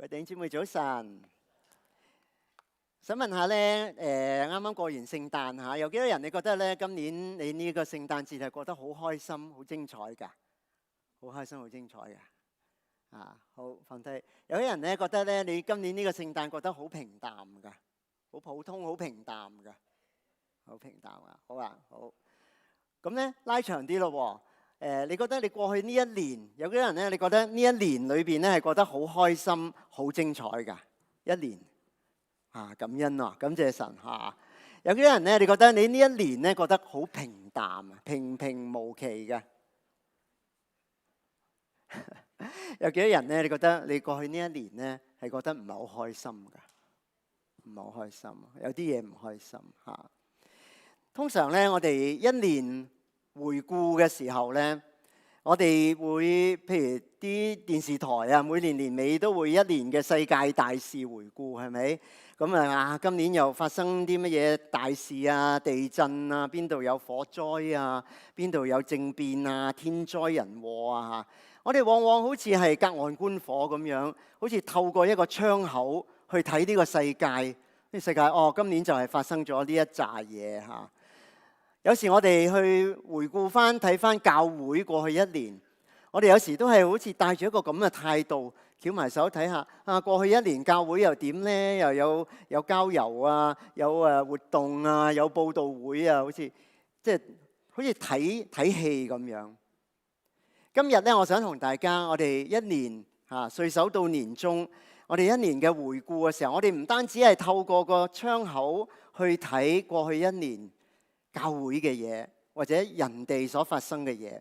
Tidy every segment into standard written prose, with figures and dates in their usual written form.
各位弟兄姊妹早晨，想問下咧，啱啱過完聖誕嚇，有幾多人你覺得咧今年你呢個聖誕節係過得好開心、好精彩㗎？好開心、好精彩嘅啊！好放低。有啲人咧覺得咧，你今年呢個聖誕過得好平淡㗎，好普通、好平淡㗎，好平淡啊！好啊，好。咁咧拉長啲咯喎。你覺得你過去呢一年，有幾多人咧？你覺得呢一年裏邊咧係過得好開心、好精彩㗎？一年啊，感恩啊，感謝神嚇。有幾多人咧？你覺得你呢一年咧覺得好平淡啊，平平無奇嘅？有幾多人咧？你覺得你過去呢一年咧係覺得唔係好開心㗎？唔係好開心，有啲嘢唔開心嚇。通常咧，我哋一年回顧嘅時候咧，我哋會譬如啲電視台啊，每年年尾都會一年嘅世界大事回顧，係咪？咁啊，今年又發生啲乜嘢大事啊？地震啊，邊度有火災啊？邊度有政變啊？天災人禍啊！我哋往往好似係隔岸觀火咁樣，好似透過一個窗口去睇呢個世界。呢個世界今年就係發生咗呢一紮嘢嚇。有時我哋去回顧翻睇翻教會過去一年，我哋有時都係好似帶住一個咁嘅態度，翹埋手睇下啊，過去一年教會又點呢？又有郊遊啊，有活動啊，有佈道會啊，好似睇戲咁樣。今日咧，我想同大家，我哋一年歲首到年終，我哋一年嘅回顧嘅時候，我哋唔單止係透過個窗口去睇過去一年教會嘅嘢，或者人哋所發生嘅嘢。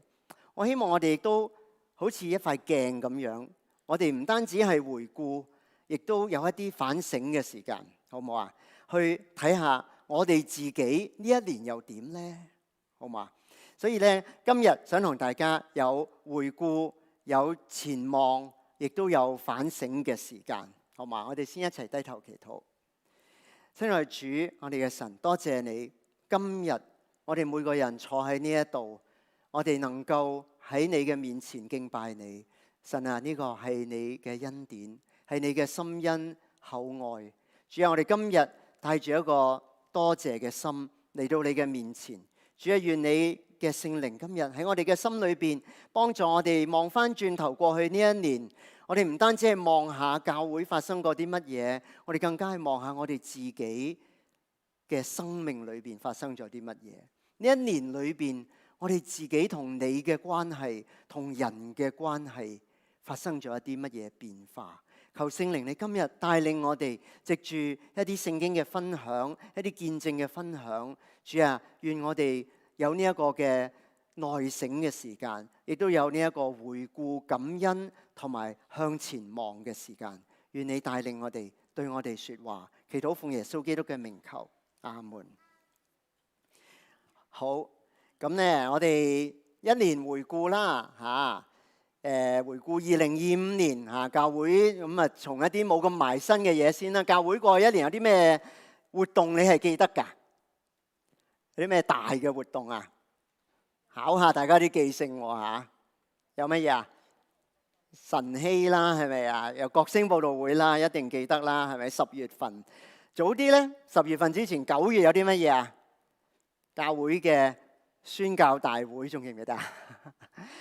我希望我哋亦都好似一塊鏡咁樣，我哋唔單止係回顧，亦都有一啲反省嘅時間，好唔好啊？去睇下我哋自己呢一年又點呢？好唔好啊？所以咧，今日想同大家有回顧、有前望，亦都有反省嘅時間，好嘛？我哋先一齊低頭祈禱。親愛的主，我哋嘅神，多謝你。今日我哋每個人坐喺呢一度，我哋能夠喺你嘅面前敬拜你。神啊，呢個係你嘅恩典，係你嘅深恩厚愛。主啊，我哋今日帶住一個多謝嘅心嚟到你嘅面前。主啊，願你嘅聖靈今日喺我哋嘅心裏邊幫助我哋望翻轉頭過去呢一年。我哋唔單止係望下教會發生過啲乜嘢，我哋更加係望下我哋自己嘅生命裏邊發生咗啲乜嘢？呢一年裏邊，我哋自己同你嘅關係、同人嘅關係發生咗一啲乜嘢變化？求聖靈你今日帶領我哋，藉住一啲聖經嘅分享、一啲見證嘅分享。主啊，願我哋有呢一個嘅內省嘅時間，亦都有呢一個回顧感恩同埋向前望嘅時間。願你帶領我哋，對我哋說話。祈禱奉耶穌基督嘅名求。阿門。好，咁咧，我哋一年回顧啦，回顧2025年教會，咁啊，從一啲冇咁埋身嘅嘢先啦。教會過去一年有啲咩活動你係記得㗎？有啲咩大嘅活動啊？考下大家啲記性喎。有乜嘢啊？晨曦啦，係咪啊？有國星佈道會啦，一定記得啦，係咪？10月份。早啲咧，10月份之前9月有啲乜嘢啊？教會嘅宣教大會，仲記唔記得啊？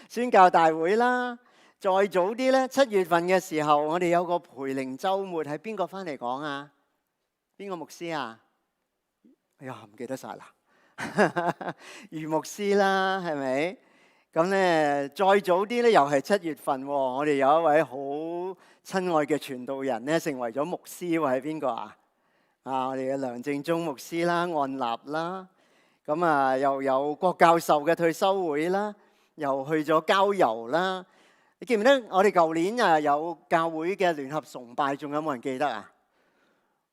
宣教大會啦。再早啲咧，7月份嘅時候，我哋有個培靈週末，係邊個翻嚟講啊？邊個牧師啊？哎呀，唔記得晒啦。余牧師啦，係咪？咁咧，再早啲咧，又係7月份喎。我哋有一位好親愛嘅傳道人咧，成為咗牧師喎，係邊個啊？我哋嘅梁正忠牧師啦，按立啦，咁啊又有郭教授嘅退休會啦，又去咗郊遊啦。你記唔記得我哋舊年有教會嘅聯合崇拜，仲有冇人記得啊？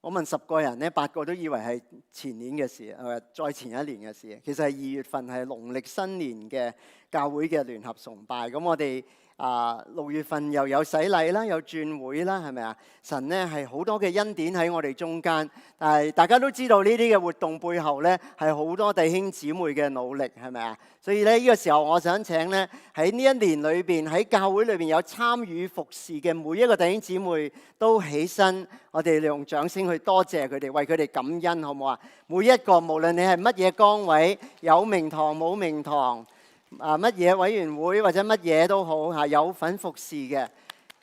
我問10個人咧，8個都以為係前年嘅事，再前一年嘅事。其實係2月份，係農曆新年嘅教會嘅聯合崇拜。咁我哋6月份又有洗禮啦，有轉會啦，係咪啊？神咧係好多嘅恩典喺我哋中間，但係大家都知道呢啲嘅活動背後咧係好多弟兄姊妹嘅努力，係咪啊？所以咧呢個時候，我想請咧喺呢一年裏邊喺教會裏邊有參與服侍嘅每一個弟兄姊妹都起身，我哋用掌聲去多謝佢哋，為佢哋感恩，好唔好啊？每一個無論你係乜嘢崗位，有名堂冇名堂。乜嘢委員會或者乜嘢都好嚇，有份服侍嘅，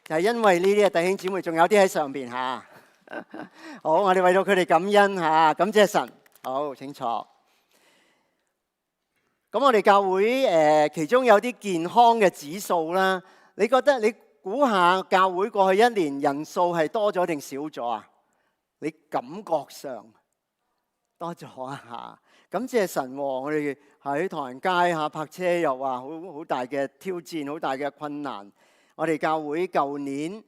就係因為呢啲嘅弟兄姊妹，仲有啲喺上邊嚇。好，我哋為到佢哋感恩嚇，感謝神。好，請坐。咁我哋教會其中有啲健康嘅指數啦，你覺得你估下教會過去一年人數係多咗定少咗啊？你感覺上多咗啊嚇。感謝神喎，我哋喺唐人街嚇泊車又話好大嘅挑戰，好大嘅困難。我哋教會舊年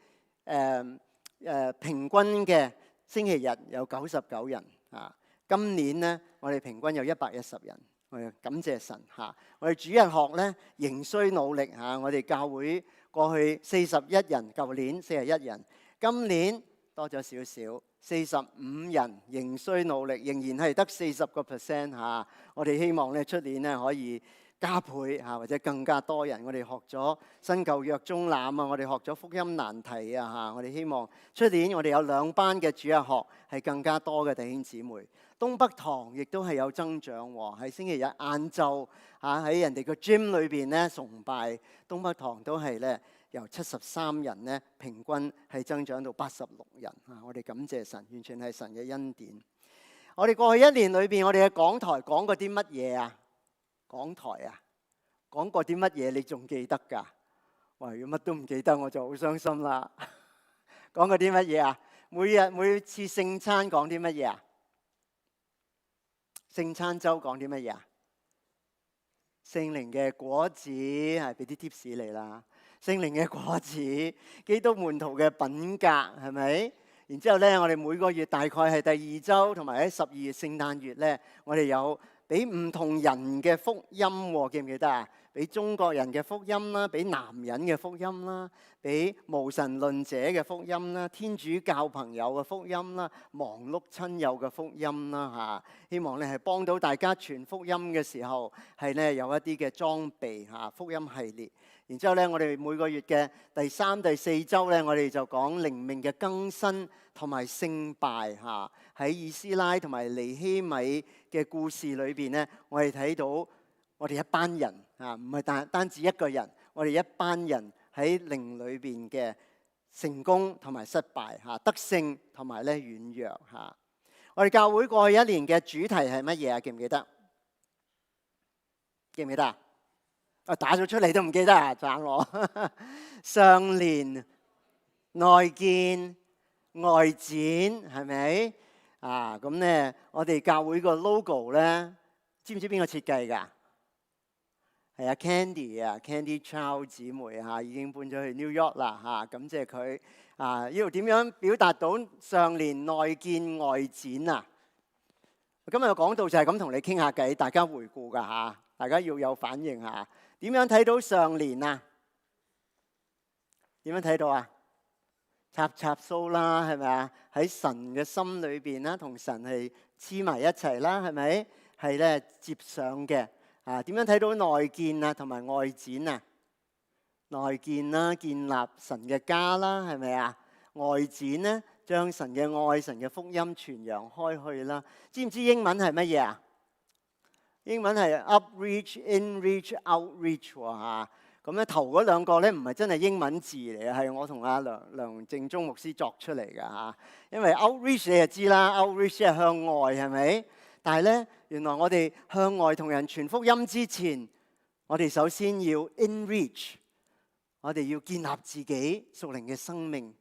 平均嘅星期日有99人啊，今年咧我哋平均有110人。我哋感謝神嚇。我哋主日學咧仍需努力嚇。我哋教會過去41人，舊年41人，今年多咗少少。45人仍需努力，仍然係得40% 嚇。我哋希望咧出年咧可以加倍嚇，或者更加多人。我哋學咗新舊約中覽啊，我哋學咗福音難題啊嚇。我哋希望出年我哋有2班嘅主日學係更加多嘅弟兄姊妹。東北堂亦都係有增長喎，喺星期日晏晝嚇喺人哋個 gym 裏邊咧崇拜，東北堂都係咧。由73人咧，平均係增長到86人啊！我哋感謝神，完全係神嘅恩典。我哋過去一年裏邊，我哋嘅講台講過啲乜嘢啊？講台啊，講過啲乜嘢？你仲記得㗎？哇！如果乜都唔記得，我就好傷心啦。講過啲乜嘢啊？每次聖餐講啲乜嘢啊？聖餐週講啲乜嘢啊？聖靈嘅果子係俾啲 tips 你啦。聖靈嘅果子，基督門徒嘅品格，係咪？然之後咧，我哋每個月大概係第2週，同埋喺12月聖誕月咧，我哋有俾唔同人嘅福音喎，記唔記得啊？俾中國人嘅福音啦，俾男人嘅福音啦，俾無神論者嘅福音啦，天主教朋友嘅福音啦，忙碌親友嘅福音啦嚇。希望咧係幫到大家傳福音嘅時候，係咧有一啲嘅裝備嚇，福音系列。然之後咧，我哋每個月嘅第3、第4週咧，我哋就講靈命嘅更新同埋勝敗嚇。喺以斯拉同埋尼希米嘅故事裏邊咧，我哋睇到我哋一班人嚇，唔係單止一個人，我哋一班人喺靈裏邊嘅成功同埋失敗嚇，得勝同埋咧軟弱嚇。我哋教會過去一年嘅主題係乜嘢啊？記唔記得？記唔記得啊？我打咗出嚟都唔記得啊！讚我上年內見外展係咪啊？咁咧，我哋教會個 logo 咧，知唔知邊個設計㗎？係啊 ，Candy 啊 ，Candy Chow 姊妹嚇已經搬咗去 New York 啦嚇，感謝佢啊！呢度點樣表達到上年內見外展啊？今日嘅講道就係咁同你傾下偈，大家回顧㗎嚇，大家要有反應嚇。點樣睇到上年啊？點樣睇到啊？插蘇啦，係咪啊？喺神嘅心裏邊啦，同神係黐埋一齊啦，係咪？係咧接上嘅啊？點樣睇到內建啊，同埋外展啊？內建啦，建立神嘅家啦，係咪啊？外展咧，將神嘅愛、神嘅福音傳揚開去啦。知唔知英文係乜嘢啊？英文係 upreach、inreach、outreach 喎嚇。咁咧頭嗰兩個咧唔係真係英文字嚟嘅，係我同阿梁正中牧師作出嚟嘅嚇。因為 outreach 你就知啦 ，outreach 係向外係咪？但係咧，原來我哋向外同人傳福音之前，我哋首先要 inreach， 我哋要建立自己屬靈嘅生命，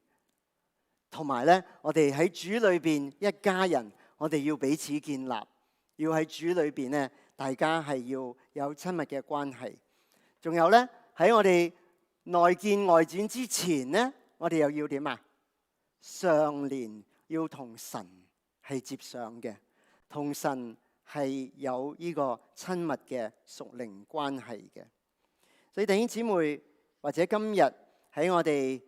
同埋咧我哋喺主裏邊一家人，我哋要彼此建立，要喺主裏邊咧。大家係要有親密嘅關係，仲有咧喺我哋內見外展之前咧，我哋又要點啊？上年要同神係接上嘅，同神係有呢個親密嘅屬靈關係嘅。所以弟兄姊妹，或者今日喺我哋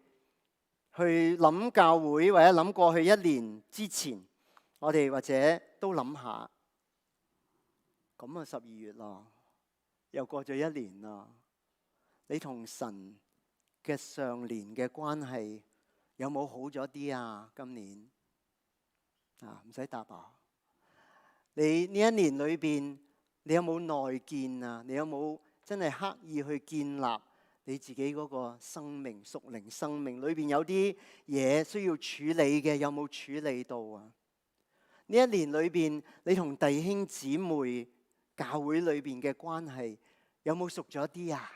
去諗教會或者諗過去一年之前，我哋或者都諗下，咁啊12月啦，又過咗一年啦。你同神嘅上年嘅關係有冇好咗啲啊？今年唔使答啊！你呢一年裏邊，你有冇內建啊？你有冇真係刻意去建立你自己嗰個生命、屬靈生命裏邊有啲嘢需要處理嘅，有冇處理到啊？呢一年裏邊，你同弟兄姊妹、教會裏邊嘅關係有冇熟咗啲啊？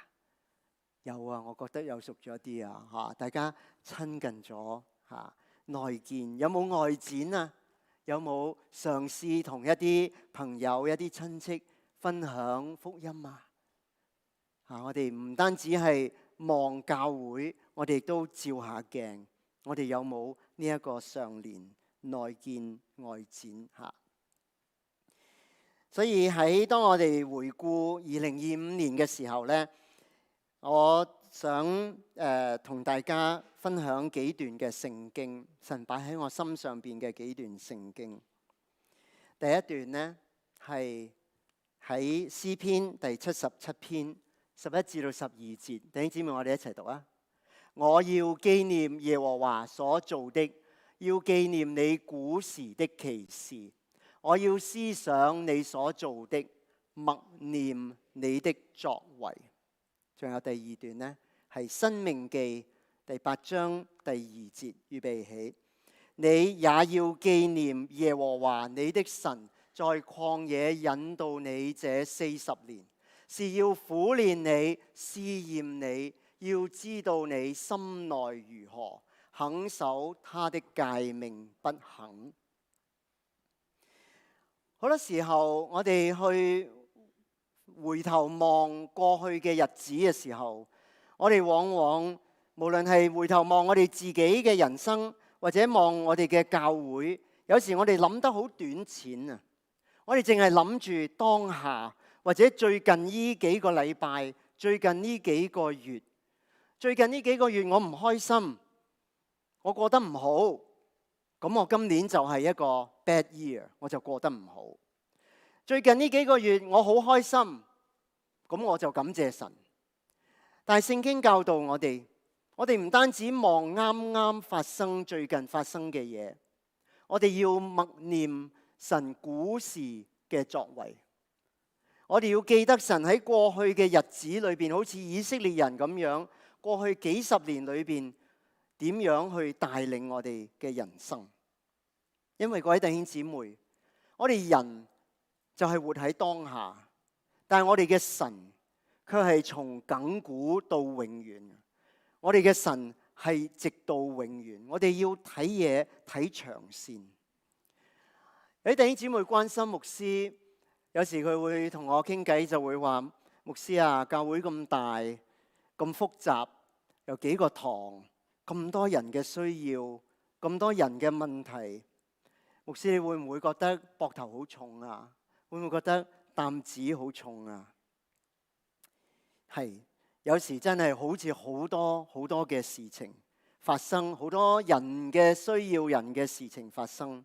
有啊，我覺得有熟咗啲啊！嚇，大家親近咗嚇，內建有冇外展啊？有冇嘗試同一啲朋友、一啲親戚分享福音啊？我哋唔單止係望教會，我哋都照下鏡，我哋有冇呢一個上年內建外展嚇？所以喺當我哋回顧2025年嘅時候呢，我想同大家分享幾段嘅聖經，神擺喺我心上邊嘅幾段聖經。第一段呢，係喺詩篇第77篇11至到12節，弟兄姊妹，我哋一齊讀啊！我要紀念耶和華所做的，要紀念你古時的奇事。我要思想你所做的，默念你的作為。仲有第二段呢，係申命記第8章第2節，預備起。你也要紀念耶和華你的神，在曠野引導你這40年，是要苦練你、試驗你，要知道你心內如何，肯守他的誡命不肯。好多時候，我哋去回頭望過去嘅日子嘅時候，我哋往往無論係回頭望我哋自己嘅人生，或者望我哋嘅教會，有時我哋諗得好短淺啊！我哋淨係諗住當下，或者最近呢幾個禮拜、最近呢幾個月、最近呢幾個月我唔開心，我過得唔好，咁我今年就係一個 bad year， 我就過得唔好。最近呢幾個月我好開心，咁我就感謝神。但係聖經教導我哋唔單止望啱啱發生、最近發生嘅嘢，我哋要默念神古時嘅作為。我哋要記得神喺過去嘅日子裏邊，好似以色列人咁樣，過去幾十年裏邊點樣去帶領我哋嘅人生。因為各位弟兄姊妹，我哋人就係活喺當下，但係我哋嘅神卻係從亙古到永遠。我哋嘅神係直到永遠。我哋要睇嘢睇長線。有啲弟兄姊妹關心牧師，有時佢會同我傾偈，就會話：牧師啊，教會咁大咁複雜，有幾個堂，咁多人嘅需要，咁多人嘅問題，牧師你會唔會覺得膊頭好重啊？會唔會覺得擔子好重啊？係，有時真係好似好多好多嘅事情發生，好多人嘅需要、人嘅事情發生。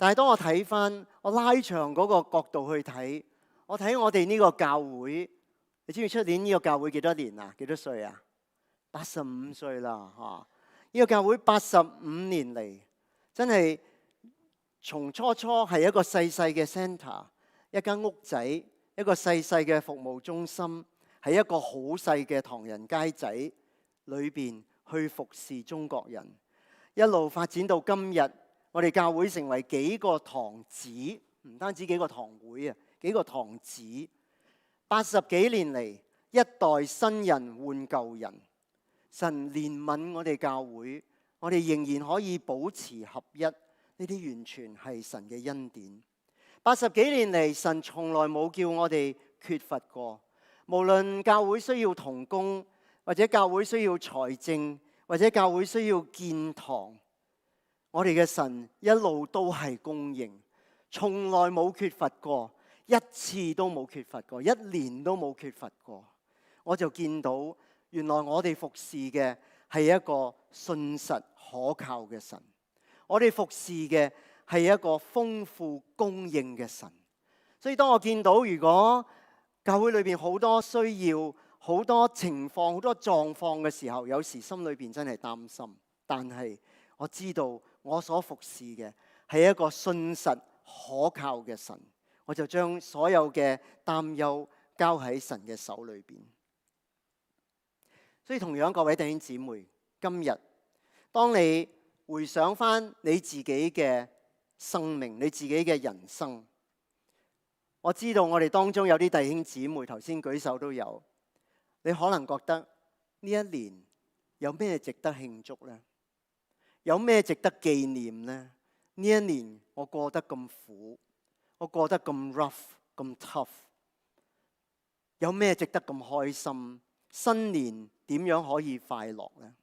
但係當我睇翻，我拉長嗰個角度去睇，我睇我哋呢個教會，你知唔知出年呢個教會幾多年啊？幾多歲啊？85歲啦嚇！呢個教會85年嚟，真係從初係一個細細嘅 centre， 一間屋仔，一個細細嘅服務中心，喺一個好細嘅唐人街仔裏邊去服侍中國人，一路發展到今日，我哋教會成為幾個堂子，唔單止幾個堂會啊，幾個堂子。80幾年嚟，一代新人換舊人，神憐憫我哋教會，我哋仍然可以保持合一，呢啲完全係神嘅恩典。80幾年嚟，神從來冇叫我哋缺乏過，無論教會需要同工，或者教會需要財政，或者教會需要建堂，我哋嘅神一路都係供應，從來冇缺乏過，一次都冇缺乏過，一年都冇缺乏過。我就見到原來我哋服侍嘅係一個信實可靠嘅神，我哋服侍嘅係一個豐富供應嘅神。所以當我見到如果教會裏邊好多需要、好多情況、好多狀況嘅時候，有時心裏邊真係擔心。但係我知道我所服侍嘅係一個信實可靠嘅神，我就將所有嘅擔憂交喺神嘅手裏邊。所以同樣各位弟兄姊妹，今日當你回想翻你自己嘅生命、你自己嘅人生，我知道我哋當中有啲弟兄姊妹頭先舉手都有，你可能覺得呢一年有咩值得慶祝呢？有咩值得紀念呢？呢一年我過得咁苦，我過得咁 rough、咁 tough， 有咩值得咁開心？新年點樣可以快樂呢？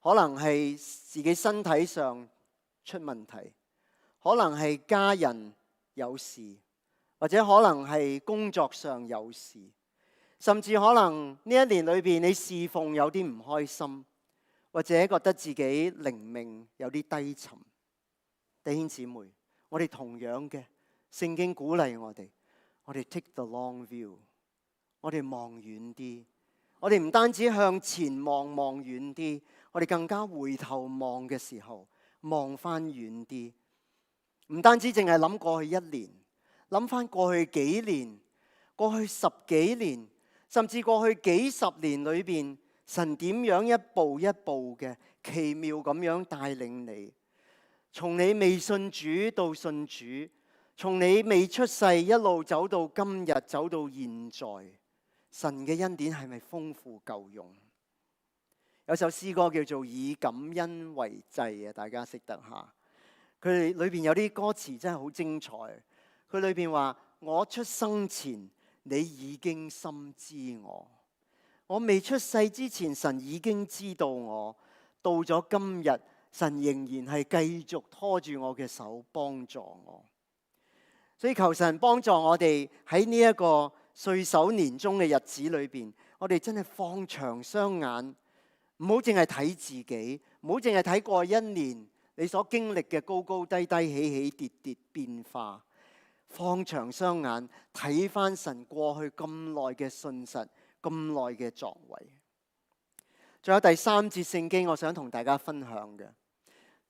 可能係自己身體上出問題，可能係家人有事，或者可能係工作上有事，甚至可能呢一年裏邊你侍奉有啲唔開心，或者覺得自己靈命有啲低沉。弟兄姊妹，我哋同樣嘅聖經鼓勵我哋 take the long view， 我哋望遠啲，我哋唔單止向前望遠啲，我哋更加回頭望嘅時候望翻遠啲，唔單止淨係諗過去一年，諗翻過去幾年，過去10幾年，甚至過去幾十年裏邊，神點樣一步一步嘅奇妙咁樣帶領你，從你未信主到信主，從你未出世一路走到今日，走到現在，神嘅恩典係咪豐富夠用？有首詩歌叫做以感恩為祭啊，大家識得吓？佢裏邊有啲歌詞真係好精彩。佢裏邊話：我出生前，你已經深知我；我未出世之前，神已經知道我。到咗今日，神仍然係繼續拖住我嘅手，幫助我。所以求神幫助我哋喺呢一個歲首年終嘅日子裏邊，我哋真係放長雙眼。唔好淨係睇自己，唔好淨係睇過一年你所經歷嘅高高低低、起起跌跌變化。放長雙眼睇翻神過去咁耐嘅信實，咁耐嘅作為。仲有第3節聖經，我想同大家分享嘅。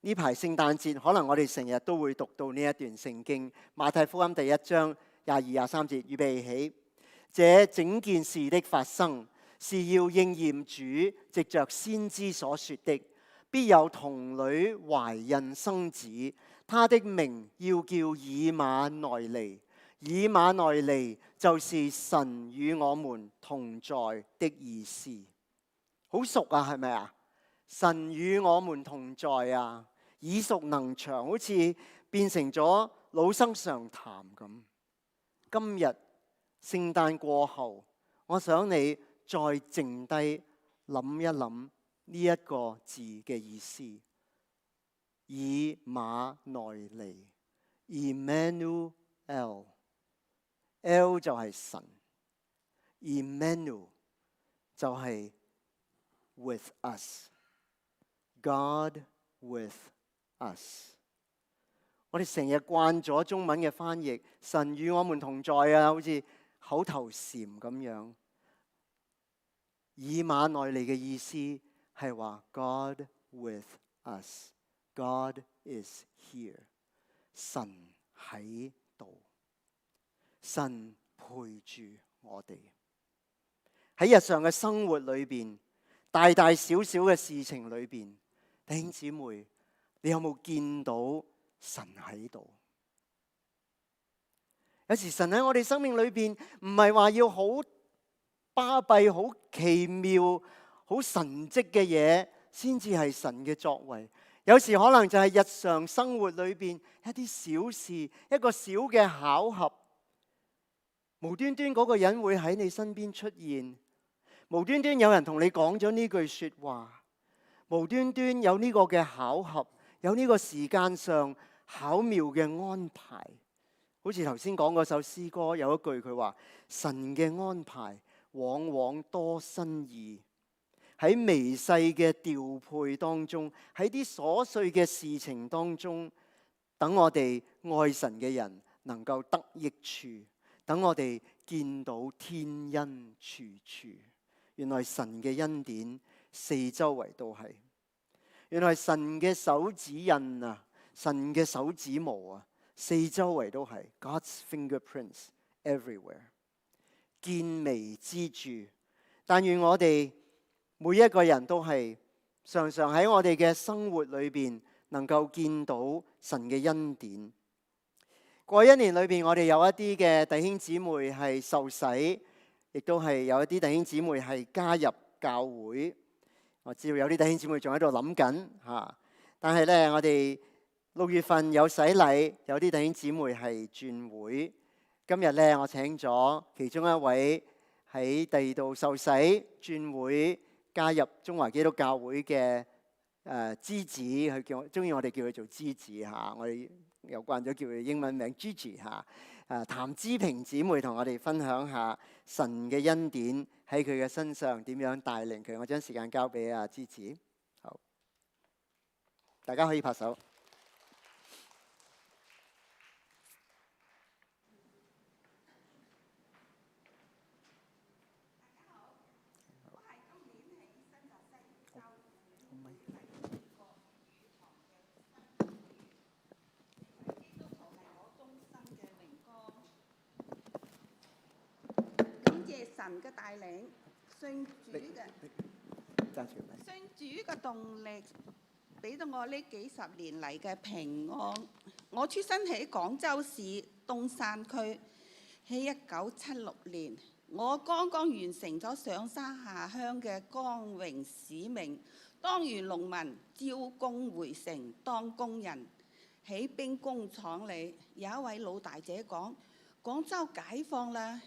呢排聖誕節，可能我哋成日都會讀到呢一段聖經，馬太福音第1章22、23節，預備起。這整件事的發生，是要應驗主藉着先知所說的，必有童女懷孕生子，他的名要叫以馬內利。以馬內利就是神與我們同在的意思。好熟啊，係咪啊？神與我們同在啊，耳熟能詳，好似變成咗老生常談咁。今日聖誕過後，我想你再靜低諗一諗呢一個字嘅意思。以馬內利 Emmanuel， L 就係神， Emmanuel 就係 with us， God with us。 我哋成日慣咗中文嘅翻譯，神與我們同在啊，好似口頭禪咁樣。以馬內利嘅意思係話 God with us， God is here， 神喺度，神陪住我哋。喺日常嘅生活裏邊，大大小小嘅事情裏邊，弟兄姊妹，你有冇見到神喺度？有時神喺我哋生命裏邊，唔係話要好巴閉、好奇妙、好神蹟嘅嘢先至係神嘅作為。有時可能就係日常生活裏邊一啲小事，一個小嘅巧合，無端端嗰個人會喺你身邊出現，無端端有人同你講咗呢句說話，無端端有呢個嘅巧合，有呢個時間上巧妙嘅安排。好似頭先講嗰首詩歌有一句佢話：神嘅安排往往多新意。喺微細嘅調配當中，喺啲瑣碎嘅事情當中，等我哋愛神嘅人能夠得益處，等我哋見到天恩處處。原來神嘅恩典四周圍都係，原來神嘅手指印啊，神嘅手指模啊，四周圍都係 God's fingerprints everywhere， 見微知著。但願我哋每一個人都係常常喺我哋嘅生活裏邊能夠見到神嘅恩典。過一年裏邊，我哋有一啲嘅弟兄姊妹係受洗，亦都係有一啲弟兄姊妹係加入教會。我知道有啲弟兄姊妹仲喺度諗緊嚇，但係咧，我哋6月份有洗禮，有啲弟兄姊妹係轉會。今日咧，我請咗其中一位喺第二度受洗轉會加入中華基督教會嘅枝子，佢叫我中意我哋叫佢做枝子嚇，我哋有慣咗叫佢英文名 Gigi 嚇。譚之平姊妹同我哋分享下神嘅恩典喺佢嘅身上點樣帶領佢。我將時間交俾阿枝子，好，大家可以拍手。神嘅帶領，信主嘅動力，俾到我呢幾十年嚟嘅平安。我出生喺廣州市東山區，喺1976年，我剛剛完成咗上山下鄉嘅光榮使命，當完農民，招工回城當工人。喺兵工廠裏，有一位老大姐講：廣州解放啦！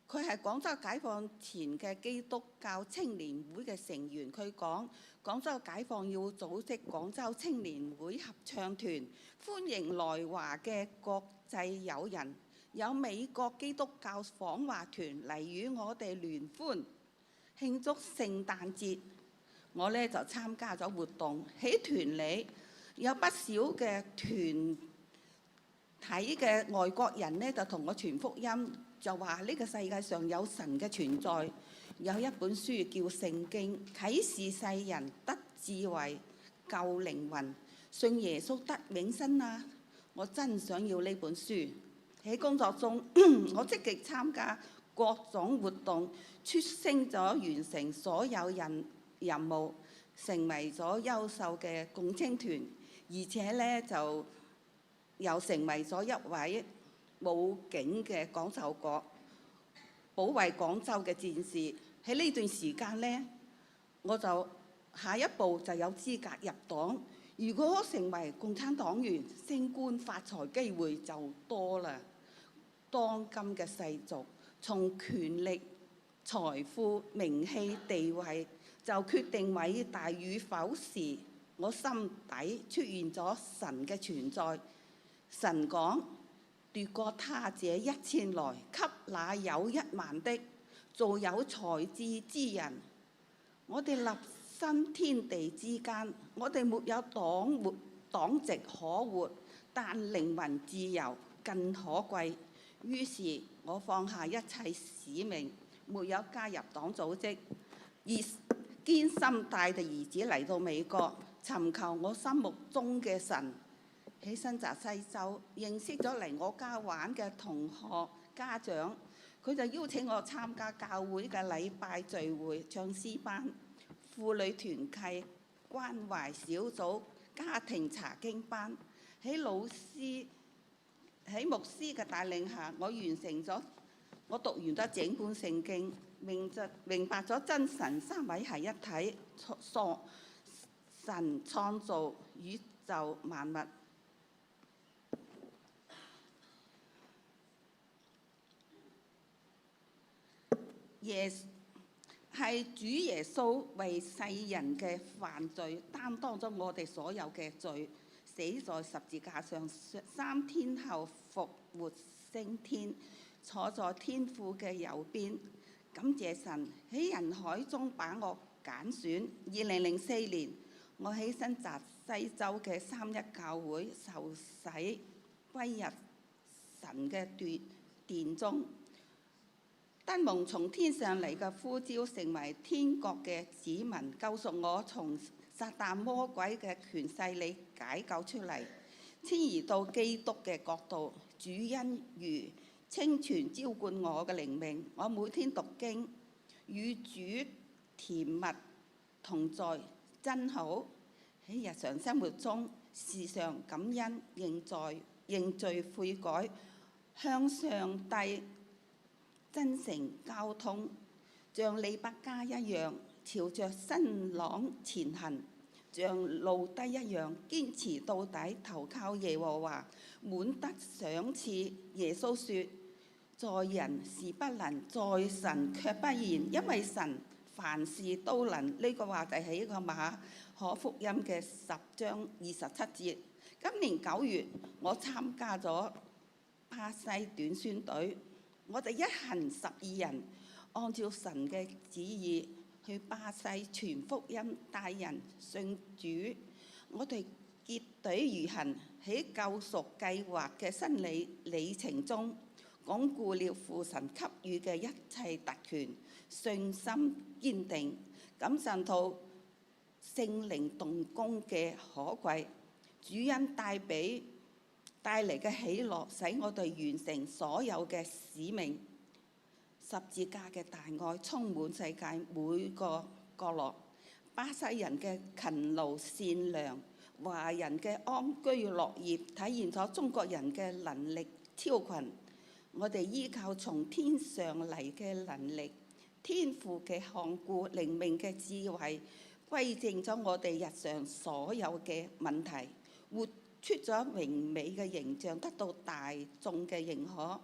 佢係廣州解放前嘅基督教青年會嘅成員。佢講廣州解放要組織廣州青年會合唱團，歡迎來華嘅國際友人，有美國基督教訪華團嚟與我哋聯歡慶祝聖誕節。我呢就參加咗活動，喺團裏有不少嘅團體嘅外國人呢，就同我傳福音。就話呢個世界上有神嘅存在，有一本書叫聖經，啟示世人得智慧、救靈魂、信耶穌得永生啊！我真想要呢本書。喺工作中，我積極參加各種活動，出聲咗完成所有任務，成為咗優秀嘅共青團，而且呢，就又成為咗一位武警嘅廣州國保衛廣州嘅戰士。喺呢段時間呢，我就下一步就有資格入黨。如果成為共產黨員，升官發財機會就多啦。當今嘅世俗，從權力、財富、名氣、地位就決定偉大與否時，我心底出現咗神嘅存在。神講：奪過他者1000來，給那有10000的，做有才智之人。我哋立身天地之間，我哋沒有黨籍可活，但靈魂自由更可貴。於是我放下一切使命，沒有加入黨組織，而堅心帶着兒子嚟到美國，尋求我心目中嘅神。喺新澤西州認識咗嚟我家玩嘅同學家長，佢就邀請我參加教會嘅禮拜聚會、唱詩班、婦女團契、關懷小組、家庭查經班。喺牧師嘅帶領下，我讀完咗整本聖經，明白咗真神三位係一體，神創造宇宙萬物。係主耶穌為世人嘅犯罪擔當咗我哋所有嘅罪，死在十字架上，3天後復活升天，坐在天父嘅右邊。感謝神喺人海中把我揀選。2004年，我喺新澤西州嘅三一教會受洗歸入神嘅殿中，得蒙從天上嚟嘅呼召，成為天國嘅子民，救贖我從撒旦魔鬼嘅權勢裏解救出嚟，遷移到基督嘅國度。主恩如清泉澆灌我嘅靈命，我每天讀經，與主甜蜜同在，真好。喺日常生活中，時常感恩認罪悔改，向上帝真誠交通，像利百加一樣，朝着新郎前行，像路得一樣堅持到底，投靠耶和華，滿得賞賜。耶穌說：在人是不能，在神卻不然，因為神凡事都能。呢個話就係一個馬可福音嘅10章27節。今年9月，我參加咗巴西短宣隊，我哋一行12人，按照神嘅旨意去巴西傳福音，帶人信主。我哋結隊而行，喺救贖計劃嘅新里程中，鞏固了父神給予嘅一切特權，信心堅定，感受到聖靈動工嘅可貴。主恩帶嚟嘅喜樂，使我哋完成所有嘅使命。十字架嘅大愛充滿世界每個角落。巴西人嘅勤勞善良，華人嘅安居樂業，體現咗中國人嘅能力超群。我哋依靠從天上嚟嘅能力，天父嘅看顧，靈命嘅智慧，歸正咗我哋日常所有嘅問題，活出咗榮美嘅形象，得到大眾嘅認可。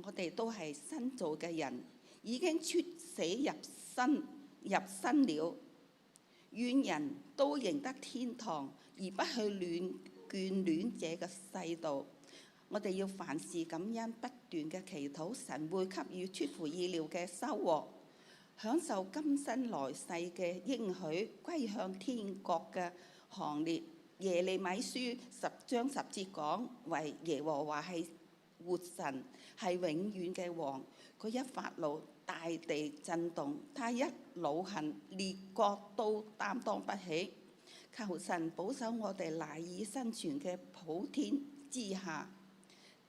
我哋都係新造嘅人，已經出死入生了。願人都認得天堂，而不去眷戀這個世道。我哋要凡事感恩，不斷嘅祈禱，神會給予出乎意料嘅收穫，享受今生來世嘅應許，歸向天國嘅行列。耶利米書10章10節講，為耶和華係活神，係永遠嘅王。佢一發怒，大地震動；他一惱恨，列國都擔當不起。求神保守我哋賴以生存嘅普天之下，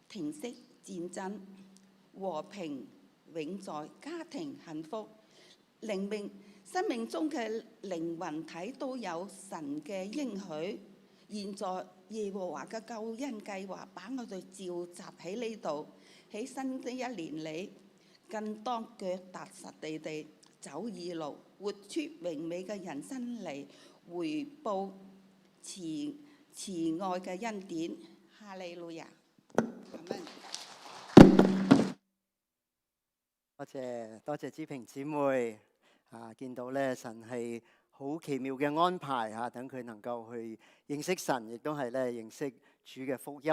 停息戰爭，和平永在，家庭幸福，生命中嘅靈魂體都有神嘅應許。現在耶和華嘅救恩計劃把我哋召集喺呢度，喺新的一年裏，更當腳踏實地走義路，活出榮美嘅人生嚟回報慈愛嘅恩典。哈利路亞！多謝志平姊妹見到咧神係好奇妙嘅安排等佢能夠去認識神，亦都係咧認識主嘅福音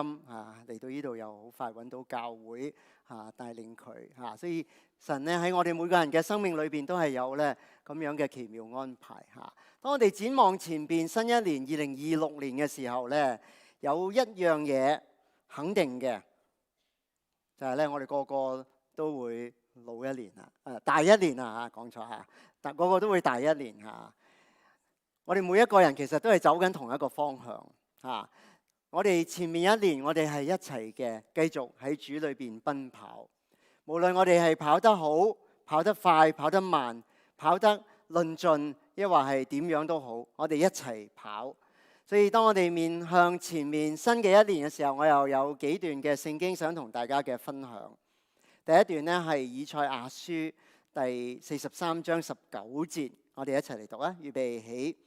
嚟到呢度又好快揾到教會帶領佢所以神咧喺我哋每個人嘅生命裏邊都係有咧咁樣嘅奇妙安排當我哋展望前邊新一年2026年嘅時候咧，有一樣嘢肯定嘅，就係咧我哋個個都會老一年大一年講錯但個個都會大一年我哋每一個人其實都係走緊同一個方向我哋前面一年我哋係一齊嘅，繼續喺主裏邊奔跑。無論我哋係跑得好、跑得快、跑得慢、跑得論盡，抑或係點樣都好，我哋一齊跑。所以當我哋面向前面新嘅一年嘅時候，我又有幾段嘅聖經想同大家嘅分享。第一段呢係以賽亞書第43章19節，我哋一齊嚟讀預備起。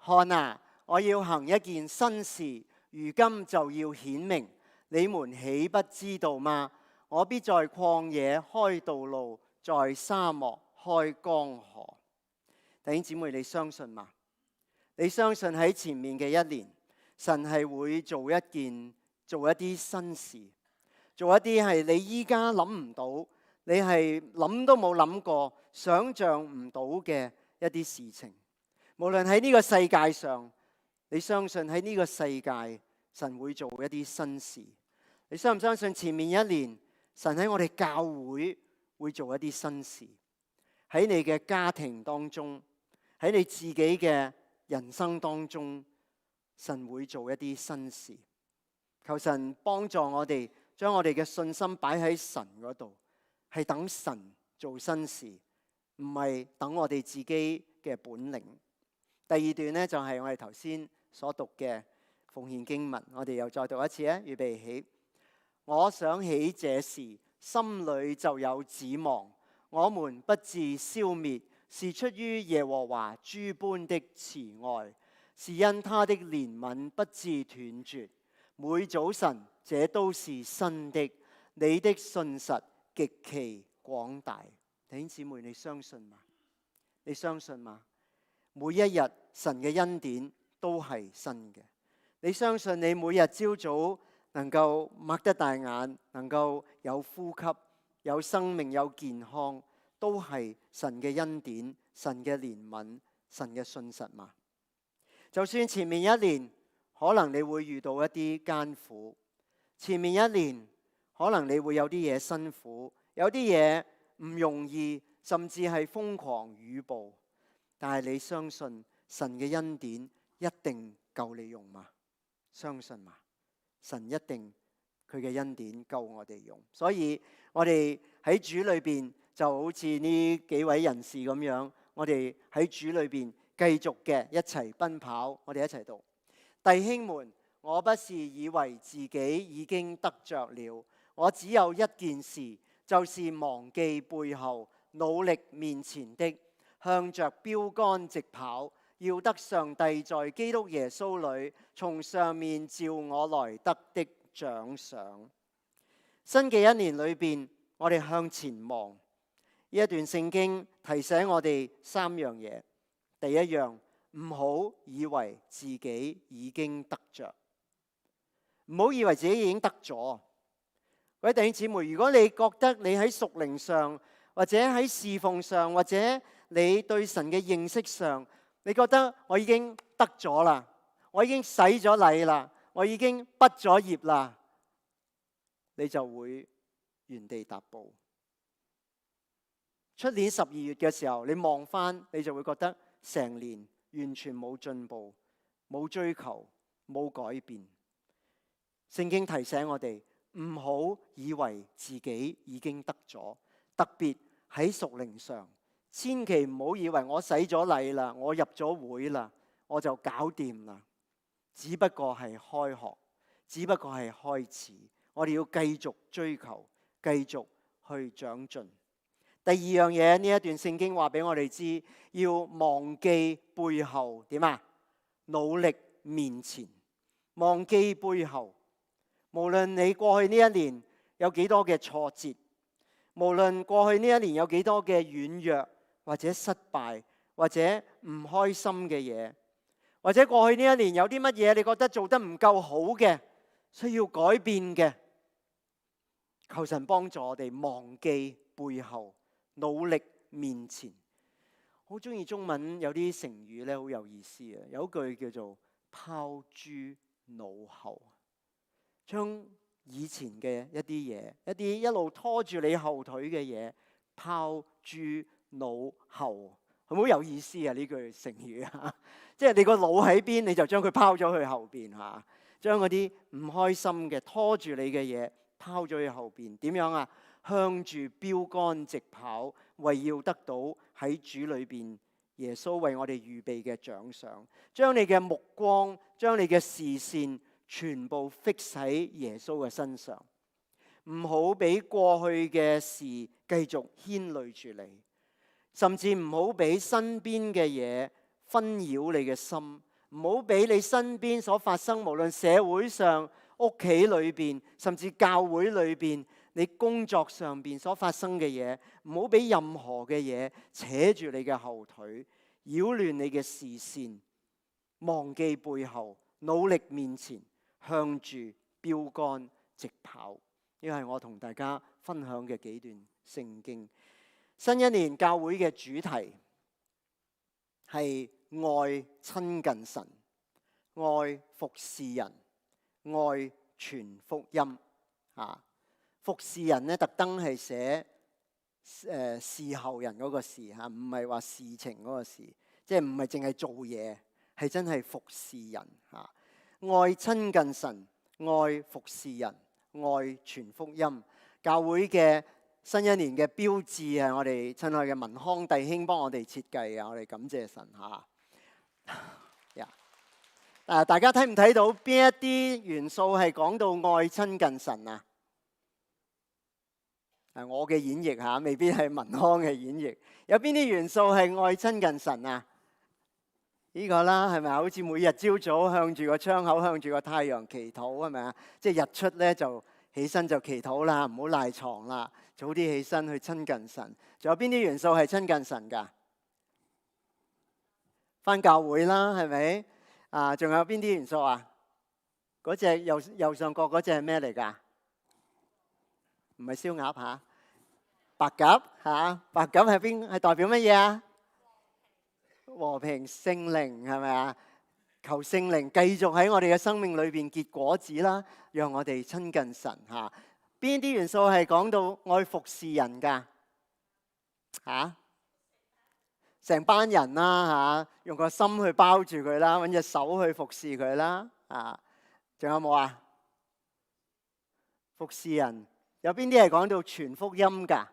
看啊，我要行一件新事，如今就要顯明，你們豈不知道嗎？我必在曠野開道路，在沙漠開江河。弟兄姊妹，你相信嗎？你相信喺前面嘅一年，神係會做一啲新事，做一啲係你依家諗唔到，你係諗都冇諗過、想像唔到嘅一啲事情。無論喺呢個世界上，你相信喺呢個世界神會做一啲新事？你相唔相信前面一年神喺我哋教會做一啲新事？喺你嘅家庭當中，喺你自己嘅人生當中，神會做一啲新事。求神幫助我哋，將我哋嘅信心擺喺神嗰度，係等神做新事，唔係等我哋自己嘅本領。第二段呢，就係我哋頭先所讀嘅奉獻經文，我哋又再讀一次啊！預備起。我想起這事，心裏就有指望。我們不致消滅，是出於耶和華諸般的慈愛，是因他的憐憫不致斷絕。每早晨這都是新的，你的信實極其廣大。弟兄姊妹，你相信嗎？你相信嗎？每一日神嘅恩典都係新嘅。你相信你每日朝早能夠擘得大眼，能夠有呼吸、有生命、有健康，都係神嘅恩典、神嘅憐憫、神嘅信實嗎？就算前面一年可能你會遇到一啲艱苦，前面一年可能你會有啲嘢辛苦，有啲嘢唔容易，甚至係瘋狂與暴，但係你相信神嘅恩典一定夠你用嗎？相信嗎？神一定佢嘅恩典夠我哋用，所以我哋喺主裏邊就好似呢幾位人士咁樣，我哋喺主裏邊繼續嘅一齊奔跑，我哋一齊讀。弟兄們，我不是以為自己已經得着了，我只有一件事，就是忘記背後，努力面前的，向着標竿直跑，要得上帝在基督耶穌裏從上面召我來得的獎賞。新嘅一年裏邊，我哋向前望。呢一段聖經提醒我哋三樣嘢。第一樣，唔好以為自己已經得着，唔好以為自己已經得咗。各位弟兄姊妹，如果你覺得你喺屬靈上，或者喺侍奉上，或者你對神嘅認識上，你覺得我已經得咗啦，我已經洗咗禮啦，我已經畢咗業啦，你就會原地踏步。出年12月嘅時候，你望返，你就會覺得成年完全冇進步、冇追求、冇改變。聖經提醒我哋唔好以為自己已經得咗，特別喺屬靈上，千祈唔好以為我洗咗禮啦，我入咗會啦，我就搞掂啦。只不過係開學，只不過係開始，我哋要繼續追求，繼續去長進。第二樣嘢，呢一段聖經話俾我哋知，要忘記背後點啊？努力面前，忘記背後。無論你過去呢一年有幾多嘅挫折，無論過去呢一年有幾多嘅軟弱或者失敗或者唔開心嘅嘢，或者過去呢一年有啲乜嘢你覺得做得唔夠好嘅，需要改變嘅，求神幫助我哋忘記背後，努力面前。好中意中文有啲成語咧，好有意思啊！有一句叫做拋諸腦後，將以前嘅一啲嘢，一啲一路拖住你後腿嘅嘢，拋諸腦後，係咪好有意思啊？呢句成語啊，即係你個腦喺邊，你就將佢拋咗去後邊嚇，將嗰啲唔開心嘅拖住你嘅嘢拋咗去後邊。點樣啊？向住標竿直跑，為要得到喺主裏邊耶穌為我哋預備嘅獎賞。將你嘅目光，將你嘅視線全部 fix 喺耶穌嘅身上，唔好俾過去嘅事繼續牽累住你，甚至唔好俾身邊嘅嘢紛擾你嘅心，唔好俾你身邊所發生，無論社會上、屋企裏邊，甚至教會裏邊，你工作上邊所發生嘅嘢，唔好俾任何嘅嘢扯住你嘅後腿，擾亂你嘅視線，忘記背後，努力面前，向住標竿直跑。呢個係我同大家分享嘅幾段聖經。新一年教會嘅主題係愛親近神、愛服侍人、愛傳福音。服侍人咧特登係寫侍候人嗰個侍嚇，唔係話事情嗰個事，即係唔係淨係做嘢，係真係服侍人嚇。愛親近神、愛服侍人、愛傳福音。教會嘅新一年嘅標誌係我哋親愛嘅文康弟兄幫我哋設計嘅，我哋感謝神嚇。大家睇唔睇到邊一啲元素係講到愛親近神啊？我嘅演繹嚇，未必係文康嘅演繹。有邊啲元素係愛親近神啊？呢個啦，係咪好似每日朝早向住個窗口，向住個太陽祈禱，係咪啊？即係日出咧就起身就祈禱啦，唔好賴床啦，早啲起身去親近神。仲有邊啲元素係親近神㗎？返教會啦，係咪？仲有邊啲元素啊？嗰隻右上角嗰隻係咩嚟㗎？唔係燒鴨嚇，白鴿嚇，白鴿係代表乜嘢啊？和平聖靈係咪啊？求聖靈繼續喺我哋嘅生命裏邊結果子啦，讓我哋親近神嚇。邊啲元素係講到愛服侍人㗎？成班人啦用個心去包住佢啦，揾隻手去服侍佢啦。仲有冇啊？服侍人有邊啲係講到傳福音㗎？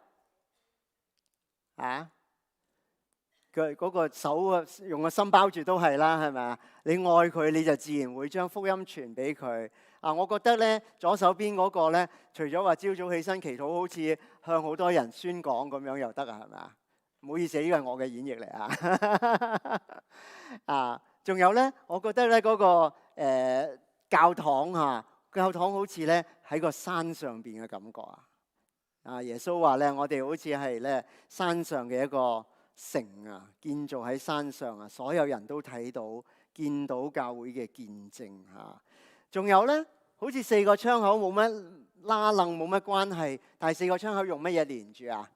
佢嗰個手用個心包住都係啦，係咪啊？你愛佢，你就自然會將福音傳俾佢。我覺得咧，左手邊嗰個咧，除咗話朝早起身祈禱，好似向好多人宣講咁樣又得啊，係咪啊？唔好意思，呢個係我嘅演繹嚟啊！仲有咧，我覺得咧嗰個教堂教堂好似咧喺個山上邊嘅感覺啊！耶穌話咧，我哋好似係咧山上嘅一個城啊，建造喺山上啊，所有人都睇到、見到教會嘅見證嚇。仲有咧，好似四個窗口冇乜拉楞，冇乜關係，但係四個窗口用乜嘢連住啊？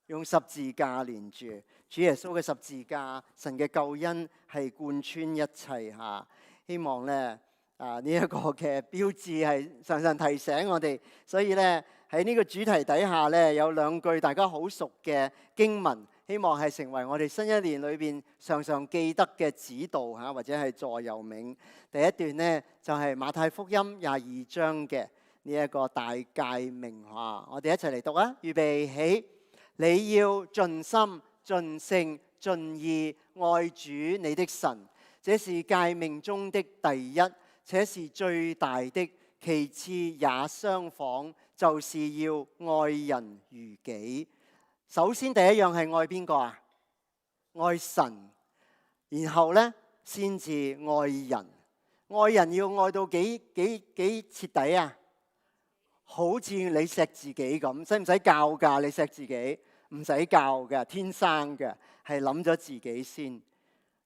用十字架連住，主耶穌嘅十字架，神嘅救恩係貫穿一切嚇。希望咧呢一個嘅標誌係常常提醒我哋，所以咧喺呢個主題底下咧有兩句大家好熟嘅經文，希望係成為我哋新一年裏邊常常記得嘅指導嚇，或者係座右銘。第一段呢，就係馬太福音22章嘅呢一個大誡命話，我哋一齊嚟讀啊！預備起。你要盡心、盡性、盡意愛主你的神，這是誡命中的第一，且是最大的。其次也相仿，就是要愛人如己。首先第一樣係愛邊個啊？愛神，然後呢，先至愛人。愛人要愛到幾徹底啊？好似你錫自己咁，使唔使教㗎？你錫自己唔使教㗎，天生嘅，係諗咗自己先。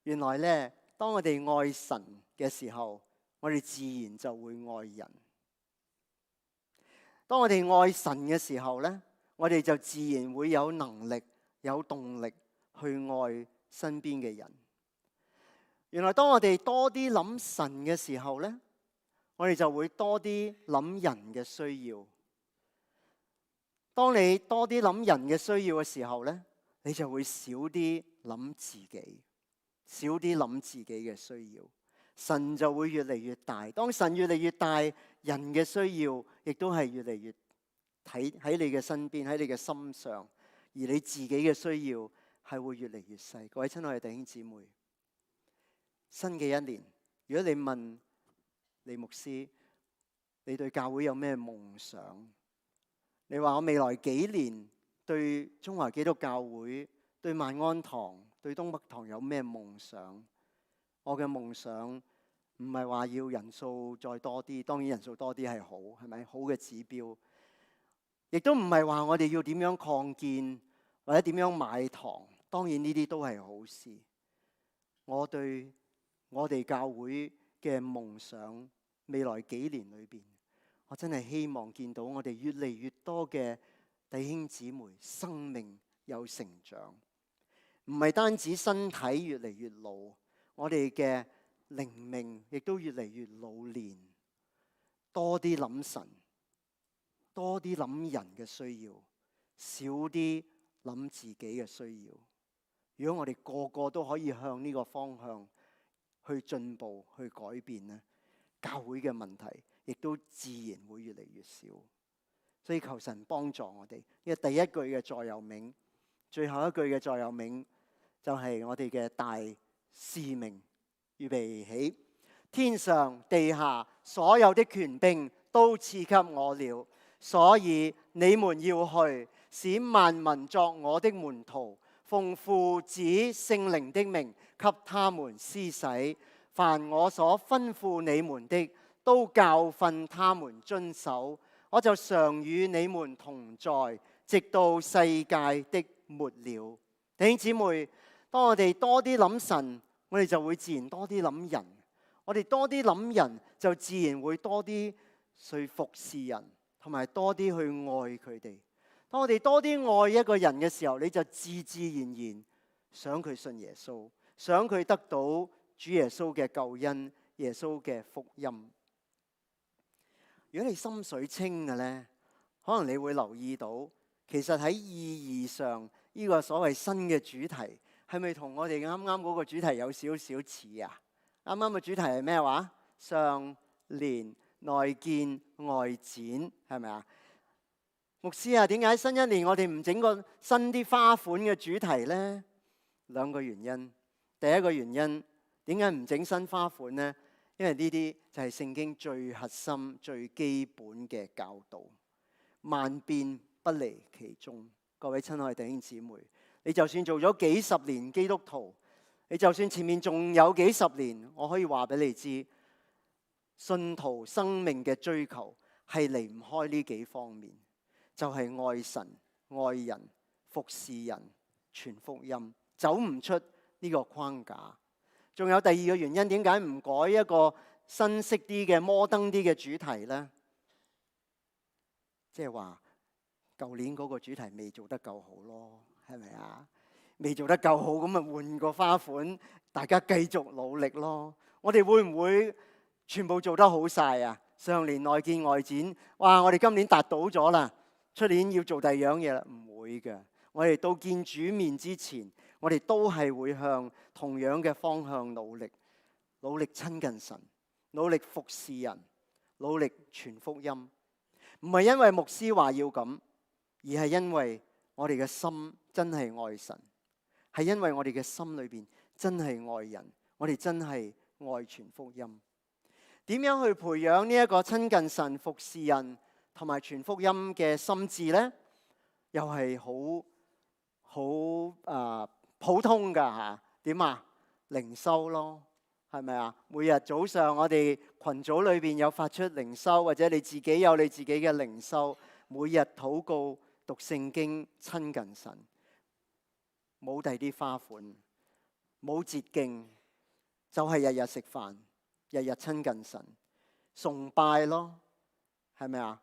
原來咧，當我哋愛神嘅時候，我哋自然就會愛人。當我哋愛神嘅時候咧，我哋就自然會有能力、有動力去愛身邊嘅人。原來當我哋多啲諗神嘅時候咧，我哋就會多啲諗人嘅需要。當你多啲諗人嘅需要嘅時候咧，你就會少啲諗自己，少啲諗自己嘅需要。神就會越嚟越大。當神越嚟越大，人嘅需要亦都係越嚟越喺你嘅身邊，喺你嘅心上。而你自己嘅需要係會越嚟越細。各位親愛嘅弟兄姊妹，新嘅一年，如果你問李牧師，你對教會有咩夢想？你話我未來幾年對中華基督教會、對萬安堂、對東北堂有咩夢想？我嘅夢想唔係話要人數再多啲，當然人數多啲係好，係咪？好嘅指標。亦都唔係話我哋要點樣擴建或者點樣買堂，當然呢啲都係好事。我對我哋教會嘅夢想，未來幾年裏邊，我真係希望見到我哋越嚟越多嘅弟兄姊妹生命有成長，唔係單止身體越嚟越老，我哋嘅靈命亦都越嚟越老練，多啲諗神，多啲諗人嘅需要，少啲諗自己嘅需要。如果我哋個個都可以向呢個方向去進步、去改變咧，教會嘅問題亦都自然會越嚟越少。所以求神幫助我哋。因為第一句嘅座右銘，最後一句嘅座右銘就係我哋嘅大使命。預備起，天上地下所有的權柄都賜給我了，所以你們要去，使萬民作我的門徒，奉父子聖靈的名給他們施洗，凡我所吩咐你們的，都教訓他們遵守。我就常與你們同在，直到世界的末了。弟兄姊妹，當我哋多啲諗神，我哋就會自然多啲諗人。我哋多啲諗人，就自然會多啲去服侍人，同埋多啲去愛佢哋。當我哋多啲愛一個人嘅時候，你就自自然然想佢信耶穌，想佢得到主耶穌嘅救恩、耶穌嘅福音。如果你心水清嘅呢，可能你會留意到，其實喺意義上，呢個所謂新嘅主題，係咪同我哋啱啱嗰個主題有少少似啊？啱啱嘅主題係咩話？上連內建外展，係咪啊？牧師啊，點解新一年我哋唔整個新啲花款嘅主題呢？兩個原因。第一個原因，點解唔整新花款呢？因為呢啲就係聖經最核心、最基本嘅教導，萬變不離其宗。各位親愛弟兄姊妹，你就算做咗幾十年基督徒，你就算前面仲有幾十年，我可以話俾你知，信徒生命嘅追求係離唔開呢幾方面，就係愛神、愛人、服侍人、傳福音，走唔出呢個框架。仲有第二個原因，點解唔改一個新式啲嘅摩登啲嘅主題呢？即係話舊年嗰個主題未做得夠好咯，係咪啊？未做得夠好，咁咪換個花款，大家繼續努力咯。我哋會唔會全部做得好晒啊？上年內建外展，哇！我哋今年達到咗啦，出年要做第二樣嘢啦，唔會嘅。我哋到見主面之前，我哋都係會向同樣嘅方向努力，努力親近神，努力服侍人，努力傳福音。唔係因為牧師話要咁，而係因為我哋嘅心真係愛神，係因為我哋嘅心裏邊真係愛人，我哋真係愛傳福音。點樣去培養呢一個親近神、服侍人同埋傳福音嘅心志呢？又係好普通噶嚇。點啊？靈修咯，係咪啊？每日早上我哋群組裏邊有發出靈修，或者你自己有你自己嘅靈修，每日禱告、讀聖經、親近神，冇第啲花款，冇捷徑，就係日日食飯，日日親近神，崇拜咯，係咪啊？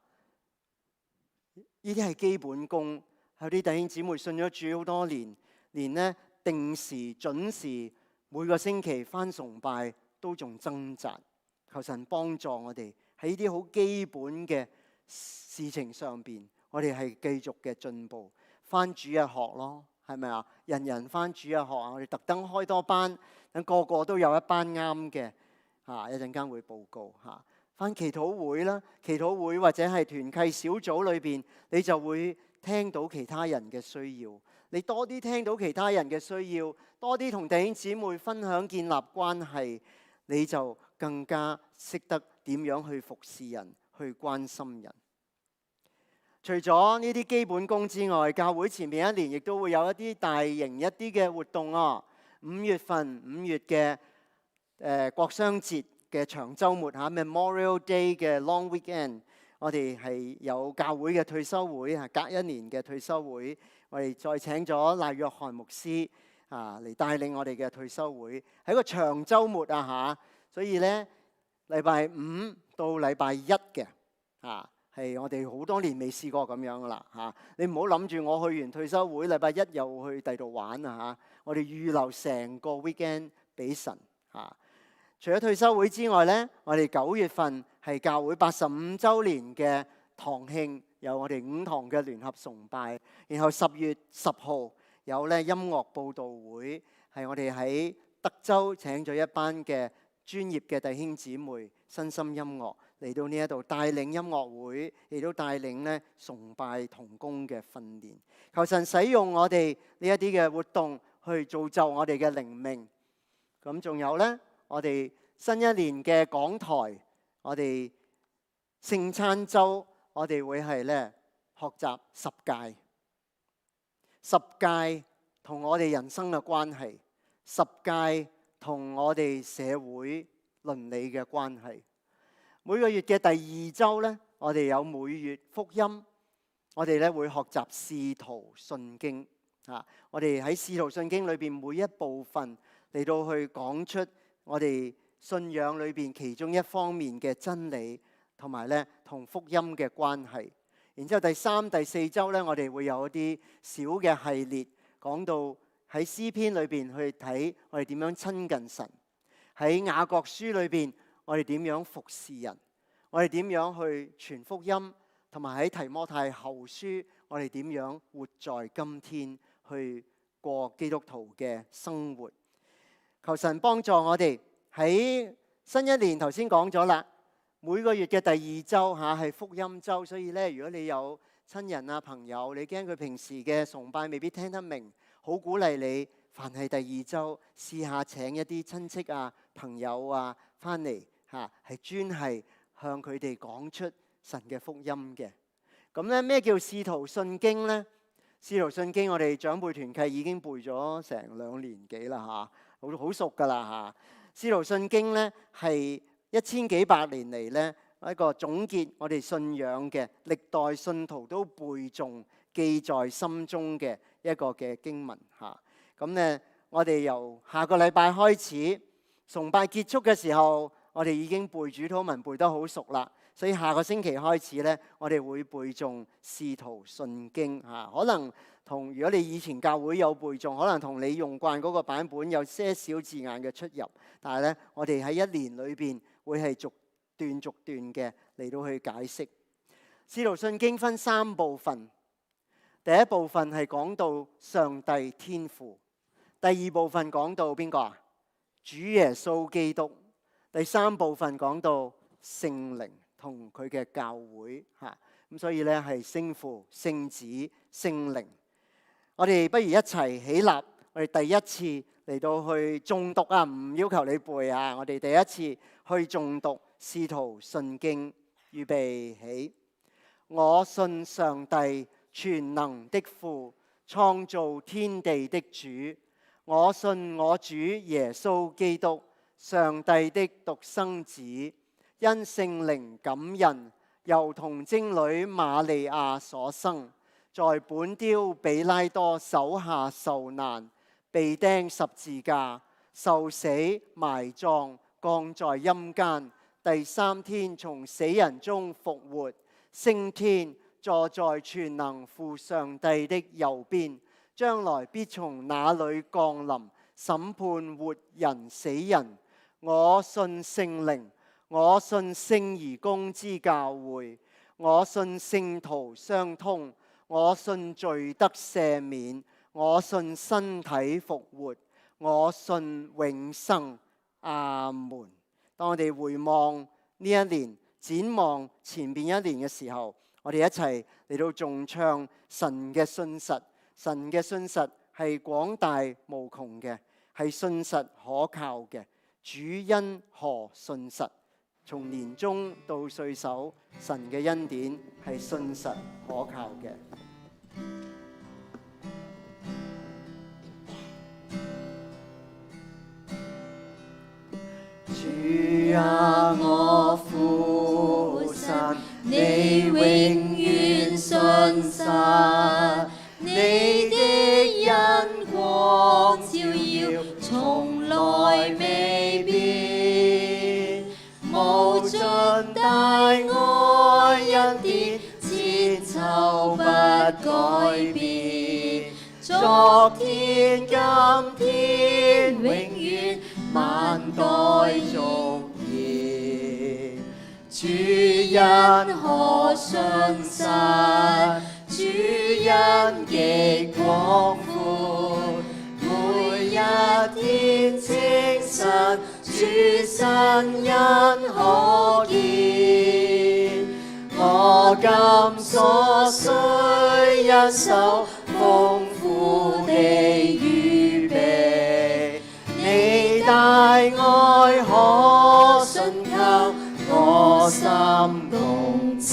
呢啲係基本功。有啲弟兄姊妹信咗主好多年，連呢定時準時每個星期返崇拜都仲掙扎。求神幫助我哋喺呢啲好基本嘅事情上邊，我哋係繼續嘅進步。返主日學咯，係咪啊？人人返主日學啊！我哋特登開多班，等個個都有一班啱嘅。一陣間會報告嚇。返祈禱會啦，祈禱會或者係團契小組裏邊，你就會聽到其他人嘅需要。你多啲聽到其他人嘅需要，多啲同弟兄姊妹分享建立關係，你就更加識得點樣去服侍人，去關心人。除咗呢啲基本功之外，教會前面一年亦都會有一啲大型一啲嘅活動啊。5月嘅國殤節嘅長週末Memorial Day 嘅 Long Weekend， 我哋係有教會嘅退休會，隔一年嘅退休會，我哋再請咗賴約翰牧師嚟帶領我哋嘅退休會，係一個長週末所以呢，禮拜5到禮拜1嘅係我哋好多年未試過咁樣噶啦嚇。你唔好諗住我去完退休會，禮拜一又去第二度玩啊嚇。我哋預留成個 weekend 俾神嚇。除咗退休會之外咧，我哋9月份係教會85週年嘅堂慶，有我哋5堂嘅聯合崇拜。然後10月10號有咧音樂報道會，係我哋喺德州請咗一班嘅專業嘅弟兄姊妹，新心音樂嚟到呢一度帶領音樂會，亦都帶領咧崇拜同工嘅訓練。求神使用我哋呢一啲嘅活動去造就我哋嘅靈命。咁仲有咧，我哋新一年嘅講台，我哋聖餐週，我哋會係咧學習十誡同我哋人生嘅關係，十誡同我哋社會倫理嘅關係。每個月嘅第2週咧，我哋有每月福音，我哋咧會學習使徒信經啊。我哋喺使徒信經裏邊每一部分嚟到去講出我哋信仰裏邊其中一方面嘅真理，同埋咧同福音嘅關係。然之後第3、第4週咧，我哋會有一啲小嘅系列，講到喺詩篇裏邊去睇我哋點樣親近神，喺雅各書裏邊我哋點樣服侍人，我哋點樣去傳福音，同埋喺提摩太後書我哋點樣活在今天去過基督徒嘅生活。求神幫助我哋喺新一年，頭先講咗啦，每個月嘅第2週係福音週，所以咧如果你有親人啊朋友，你驚佢平時嘅崇拜未必聽得明，好鼓勵你，凡係第2週試下請一啲親戚啊朋友啊翻嚟係專係向佢哋講出神嘅福音嘅。咁咧咩叫使徒信經咧？使徒信經我哋長輩團契已經背咗成2年幾啦嚇，好熟噶啦嚇。使徒信經咧係1000幾百年嚟咧一個總結我哋信仰嘅，歷代信徒都背誦記在心中嘅一個嘅經文嚇。咁咧我哋由下個禮拜開始崇拜結束嘅時候，我哋已經背主禱文背得好熟啦，所以下個星期開始咧，我哋會背誦使徒信經嚇。可能同如果你以前教會有背誦，可能同你用慣嗰個版本有些少字眼嘅出入，但係咧我哋喺一年裏邊會係逐段嘅嚟到去解釋。使徒信經分3部分，第一部分係講到上帝天父，第2部分講到邊個啊？主耶穌基督。第3部分講到聖靈同佢嘅教會嚇。咁所以咧係聖父、聖子、聖靈。我哋不如一齊起立，我哋第一次嚟到去誦讀啊，唔要求你背啊，我哋第一次去誦讀使徒信經，預備起。我信上帝全能的父，創造天地的主。我信我主耶穌基督，上帝的獨生子，因聖靈感孕，由童貞女瑪利亞所生，在本丟彼拉多手下受難，被釘十字架，受死埋葬，降在陰間，第3天從死人中復活，升天，坐在全能父上帝的右邊，將來必從那裏降臨，審判活人死人。我信聖靈，我信聖而公之教會，我信聖徒相通，我信罪得赦免，我信身體復活，我信永生。阿門。當我哋回望呢一年，展望前邊一年嘅時候，我哋一齊嚟到頌唱神嘅信實。神嘅信實係廣大無窮嘅，係信實可靠嘅。主因何信實？從年終到歲首，神嘅恩典係信實可靠嘅。主啊，我父神，你永遠信實，你的恩光照耀，從來未變，無盡大愛改變。昨天、今天、永遠，萬代續業。主恩可信實，主恩極廣闊，每一天清晨，主新恩可見。我今所需一手豐富地預備，你大愛可信靠，我心共謝。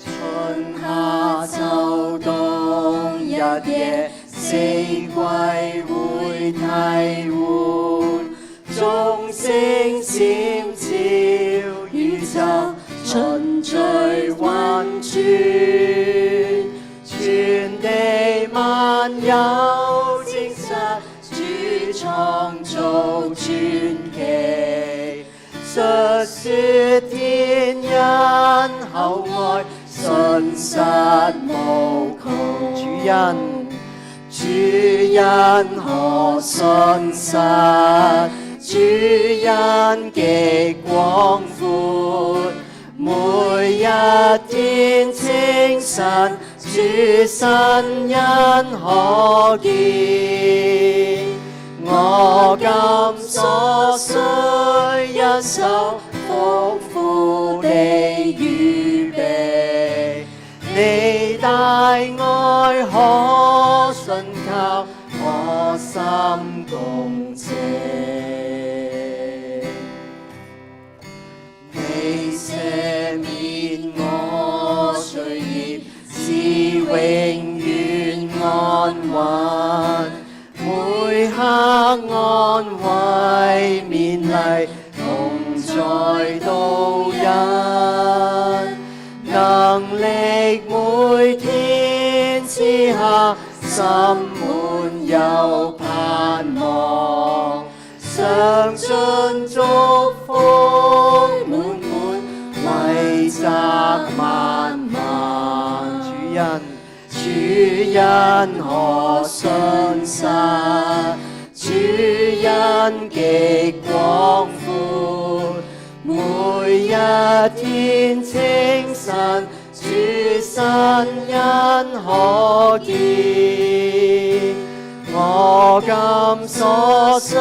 春夏秋冬日夜，四季會替換，眾星閃照宇宙，循序運轉，全地萬有證實，主創造傳奇，述說天恩厚愛，信實無窮。主恩可信實，主恩極廣闊，每一天清晨，主新恩可見。我今所需一手豐富地預備，你大愛可信靠，我心共謝。你赦免我罪孽，是永遠安穩，每刻安慰勉勵，同在度日，能力每天賜下，心滿有盼望，嘗盡祝福滿滿，惠澤萬萬。主恩可信實，主恩極廣闊，每一天清晨，主新恩可見。我今所需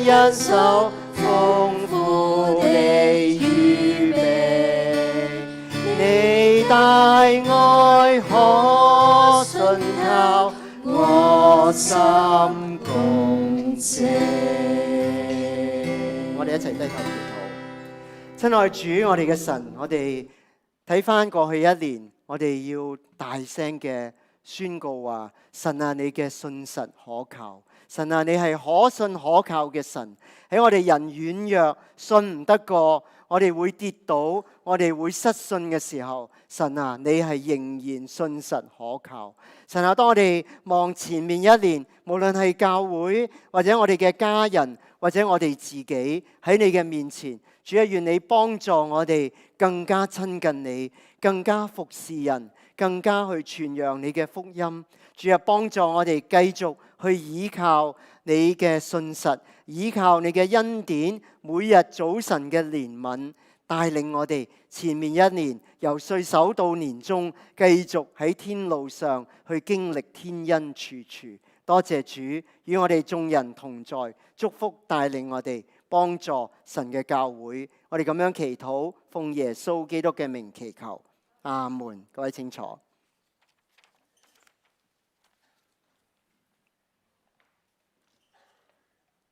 一手豐富地預備，你大愛可信靠，我心共謝。我哋一齊低頭祈禱。親愛主，我哋嘅神，我哋睇返過去一年，我哋要大聲嘅宣告話：神啊，你嘅信實可靠。神啊，你係可信可靠嘅神。喺我哋人軟弱、信唔得過，我哋會跌倒，我哋會失信嘅時候，神啊，你係仍然信實可靠。神啊，當我哋望前面一年，無論係教會或者我哋嘅家人或者我哋自己喺你嘅面前，主啊，願你幫助我哋更加親近你，更加服侍人，更加去傳揚你嘅福音。主啊，幫助我哋繼續去依靠你嘅信實，依靠你嘅恩典，每日早晨嘅憐憫，帶領我哋前面一年由歲首到年終，繼續喺天路上去經歷天恩處處。多謝主與我哋眾人同在，祝福帶領我哋，幫助神嘅教會。我哋咁樣祈禱，奉耶穌基督嘅名祈求，阿門。各位請坐。